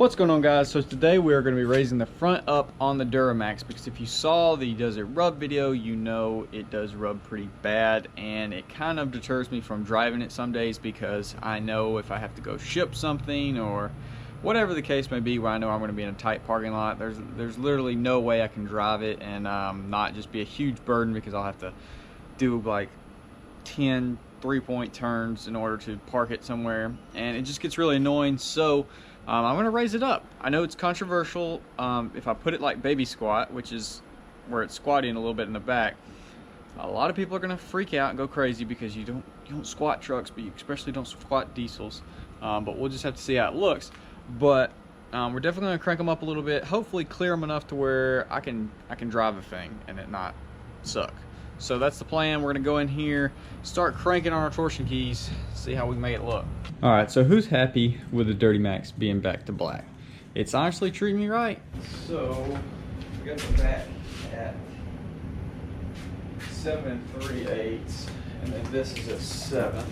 What's going on, guys? So today we are going to be raising the front up on the Duramax, because if you saw the Does It Rub video, you know it does rub pretty bad, and it kind of deters me from driving it some days, because I know if I have to go ship something or whatever the case may be, where I know I'm going to be in a tight parking lot, there's literally no way I can drive it and not just be a huge burden, because I'll have to do like 10 3-point turns in order to park it somewhere, and it just gets really annoying. So I'm going to raise it up. I know it's controversial. If I put it like baby squat, which is where it's squatting a little bit in the back, a lot of people are going to freak out and go crazy, because you don't squat trucks, but you especially don't squat diesels. But we'll just have to see how it looks. But we're definitely going to crank them up a little bit, hopefully clear them enough to where I can drive the thing and it not suck. So that's the plan. We're gonna go in here, start cranking on our torsion keys, see how we make it look. All right, so who's happy with the Dirty Max being back to black? It's honestly treating me right. So we got the back at 7 3/8, and then this is at 7.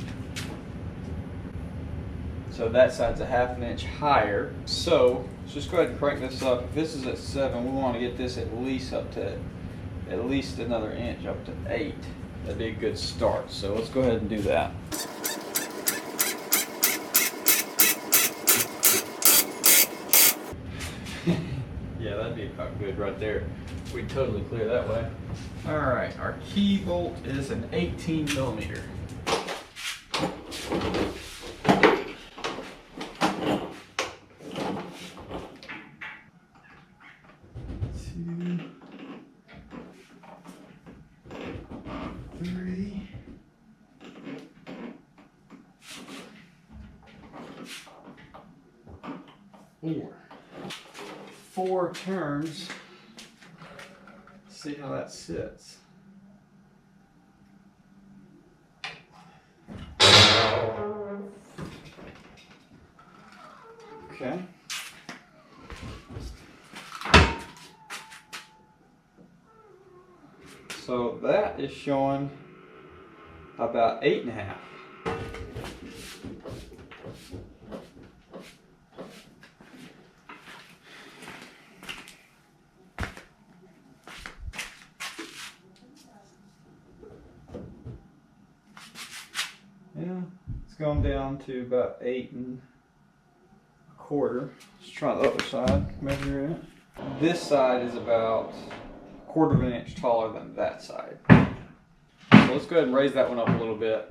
So that side's a ½ an inch higher. So let's just go ahead and crank this up. If this is at 7, we want to get this at least up to at least another inch, up to 8. That'd be a good start. So let's go ahead and do that. Yeah, that'd be good right there. We'd totally clear that way. All right, our key bolt is an 18 millimeter. Four turns. See how that sits. Okay. So that is showing about 8.5. Yeah, it's going down to about 8 1/4. Let's try the other side, measure it. This side is about 1/4 inch taller than that side. So let's go ahead and raise that one up a little bit,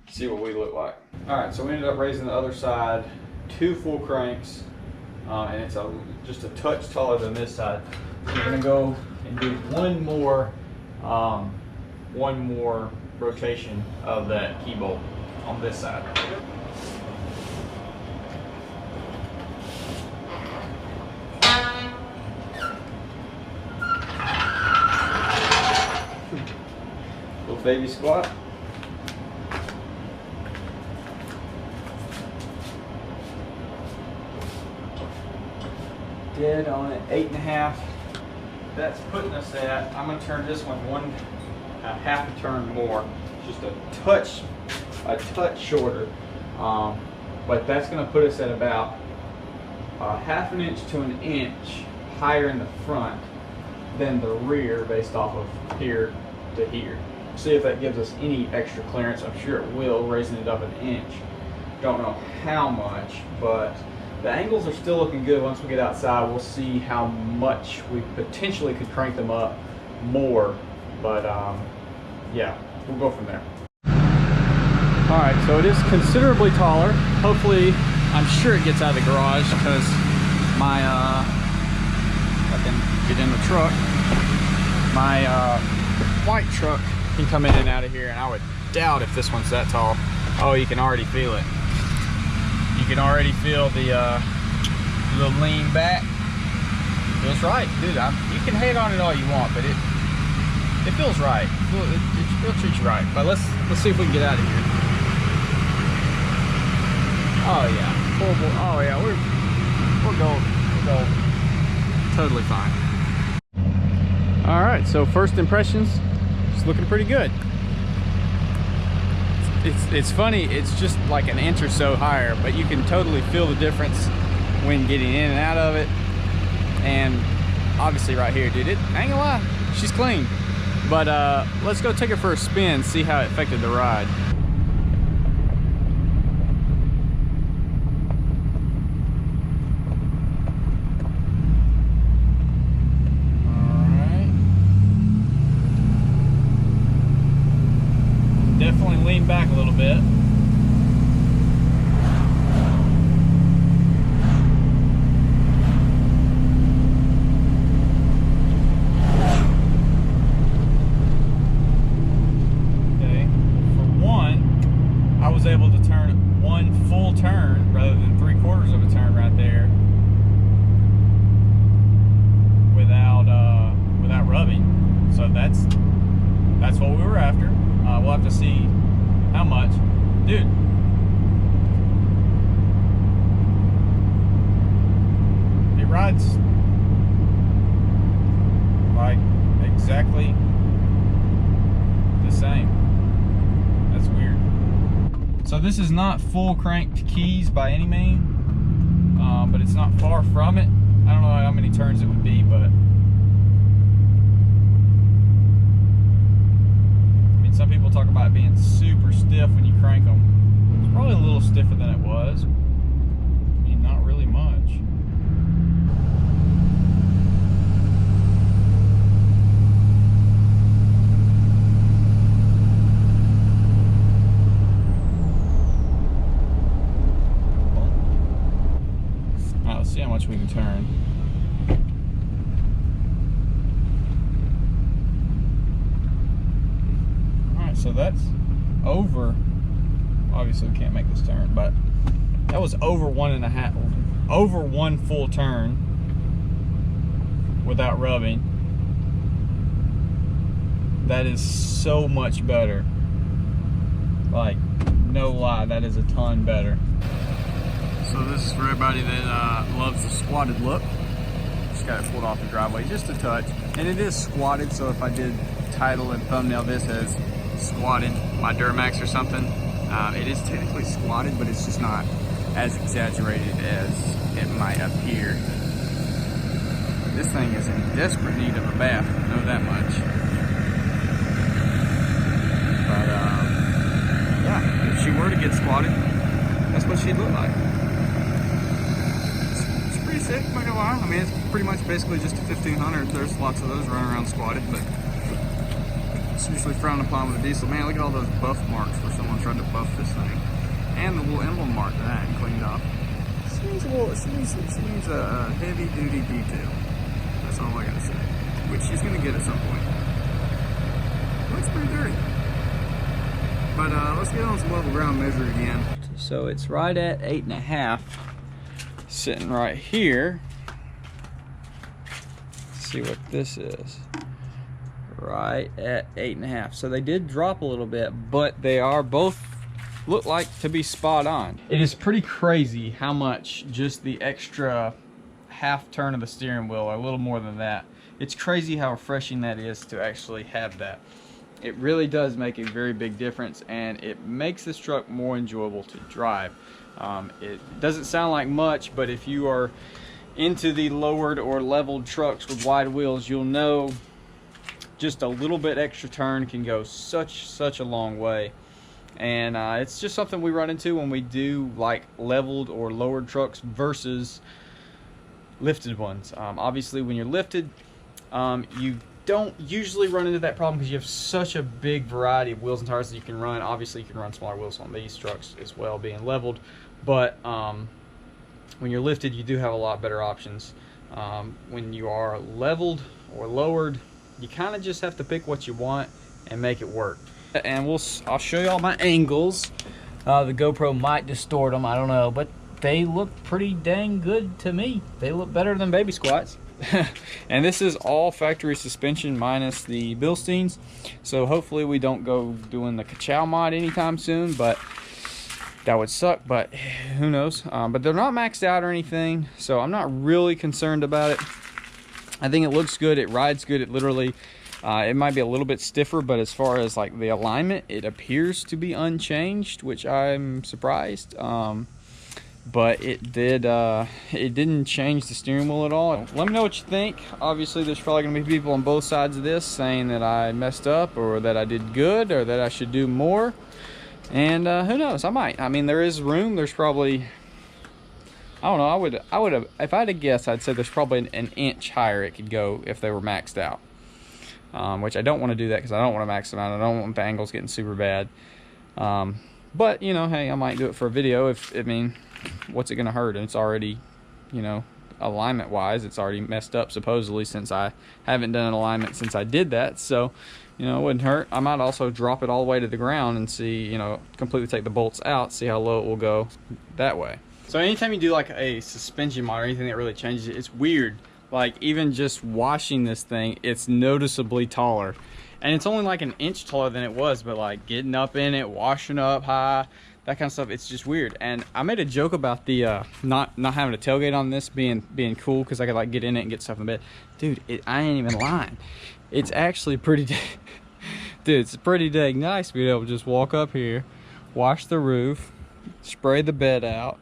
see what we look like. Alright, so we ended up raising the other side 2 full cranks, and it's just a touch taller than this side. So we're going to go and do one more rotation of that key bolt on this side. Little baby squat. Dead on it, 8.5. That's putting us at, I'm going to turn this one a half a turn more, just a touch shorter, but that's going to put us at about ½ an inch to an inch higher in the front than the rear, based off of here to here. See if that gives us any extra clearance. I'm sure it will, raising it up an inch. Don't know how much, but the angles are still looking good. Once we get outside, we'll see how much we potentially could crank them up more, but yeah, we'll go from there. Alright, so it is considerably taller. Hopefully, I'm sure it gets out of the garage, because my, I can get in the truck. My white truck can come in and out of here, and I would doubt if this one's that tall. Oh, you can already feel it. You can already feel the lean back. Feels right, dude. You can hate on it all you want, but it feels right. It'll treat you right. But let's see if we can get out of here. Oh yeah, horrible. Oh yeah, we're gold. We're gold. Totally fine. All right, so first impressions, it's looking pretty good. It's funny, it's just like an inch or so higher, but you can totally feel the difference when getting in and out of it. And obviously right here, dude, I ain't gonna lie, she's clean. But let's go take her for a spin, see how it affected the ride. Alright. Definitely lean back a little bit. Able to turn one full turn rather than 3/4 of a turn right there without rubbing. So that's what we were after. We'll have to see how much, dude. It rides like exactly the same. That's weird. So this is not full cranked keys by any means, but it's not far from it. I don't know how many turns it would be, but I mean, some people talk about it being super stiff when you crank them. It's probably a little stiffer than it was. I mean, not really much. Let's see how much we can turn. Alright, so that's over. Obviously we can't make this turn, but that was over one full turn without rubbing. That is so much better. Like, no lie, that is a ton better. So this is for everybody that loves the squatted look. Just got it pulled off the driveway just a touch. And it is squatted, so if I did title and thumbnail this as squatted by Duramax or something, it is technically squatted, but it's just not as exaggerated as it might appear. This thing is in desperate need of a bath, I know that much. But yeah, if she were to get squatted, that's what she'd look like. Sick, I'm not gonna lie. I mean, it's pretty much basically just a 1500. There's lots of those running around squatted, but it's usually frowned upon with a diesel. Man, look at all those buff marks where someone tried to buff this thing, and the little emblem mark that I hadn't cleaned off. It needs a heavy-duty detail. That's all I gotta say. Which she's gonna get at some point. Looks pretty dirty. But let's get on some level ground measure again. So it's right at 8.5. Sitting right here. Let's see what this is. Right at 8.5. So they did drop a little bit, but they are both look like to be spot on. It is pretty crazy how much just the extra half turn of the steering wheel, or a little more than that. It's crazy how refreshing that is to actually have that. It really does make a very big difference, and it makes this truck more enjoyable to drive. It doesn't sound like much, but if you are into the lowered or leveled trucks with wide wheels, you'll know just a little bit extra turn can go such a long way. And it's just something we run into when we do like leveled or lowered trucks versus lifted ones. Obviously when you're lifted, you don't usually run into that problem because you have such a big variety of wheels and tires that you can run. Obviously you can run smaller wheels on these trucks as well, being leveled, but when you're lifted, you do have a lot better options. When you are leveled or lowered, you kind of just have to pick what you want and make it work. And I'll show you all my angles. The GoPro might distort them, I don't know, but they look pretty dang good to me. They look better than baby squats. And this is all factory suspension minus the Bilsteins, so hopefully we don't go doing the Ka-Chow mod anytime soon, but that would suck, but who knows. But they're not maxed out or anything, so I'm not really concerned about it. I think it looks good, it rides good, it literally it might be a little bit stiffer, but as far as like the alignment, it appears to be unchanged, which I'm surprised. but it didn't change the steering wheel at all. Let me know what you think. Obviously there's probably gonna be people on both sides of this saying that I messed up, or that I did good, or that I should do more. And who knows, I might. I mean, there is room. There's probably, I don't know, I would have, if I had to guess, I'd say there's probably an inch higher it could go if they were maxed out. Which I don't want to do that, because I don't want to max them out. I don't want the angles getting super bad. But, you know, hey, I might do it for a video. If, I mean, what's it going to hurt? And it's already, you know, alignment wise, it's already messed up supposedly, since I haven't done an alignment since I did that. So, you know, it wouldn't hurt. I might also drop it all the way to the ground and see, you know, completely take the bolts out, see how low it will go that way. So anytime you do like a suspension mod or anything that really changes it, it's weird. Like, even just washing this thing, it's noticeably taller. And it's only like an inch taller than it was, but like getting up in it, washing up high, that kind of stuff, it's just weird. And I made a joke about the not having a tailgate on this being cool, because I could like get in it and get stuff in bed. Dude, I ain't even lying. It's actually pretty dude, it's pretty dang nice being able to just walk up here, wash the roof, spray the bed out.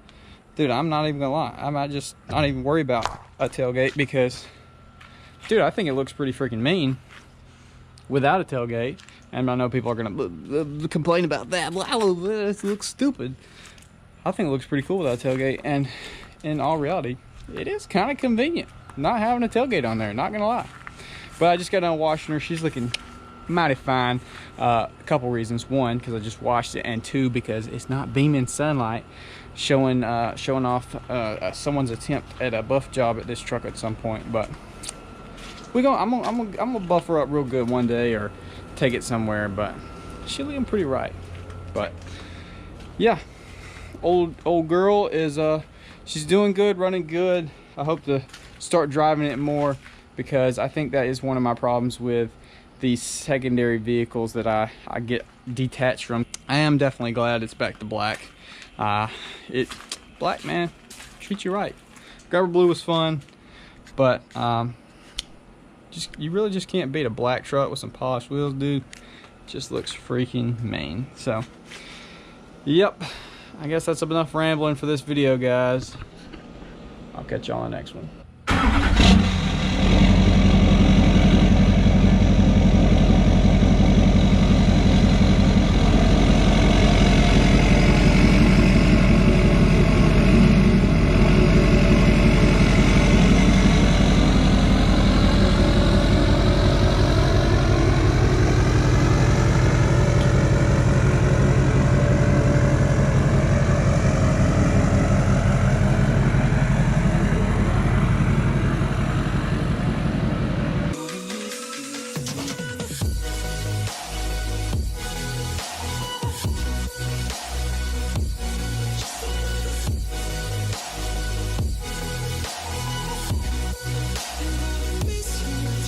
Dude, I'm not even gonna lie, I might just not even worry about a tailgate, because dude, I think it looks pretty freaking mean without a tailgate. And I know people are gonna complain about that. It looks stupid. I think it looks pretty cool without a tailgate, and in all reality, it is kind of convenient not having a tailgate on there, not gonna lie. But I just got done washing her. She's looking mighty fine. A couple reasons. One, because I just washed it, and two, because it's not beaming sunlight, showing off someone's attempt at a buff job at this truck at some point. But I'm gonna buff her up real good one day, or take it somewhere. But she's looking pretty right. But yeah, old girl is she's doing good, running good. I hope to start driving it more, because I think that is one of my problems with these secondary vehicles that I get detached from. I am definitely glad it's back to black. Black, man, treat you right. Grabber blue was fun, but you really just can't beat a black truck with some polished wheels, dude. Just looks freaking mean. So, yep, I guess that's enough rambling for this video, guys. I'll catch y'all on the next one.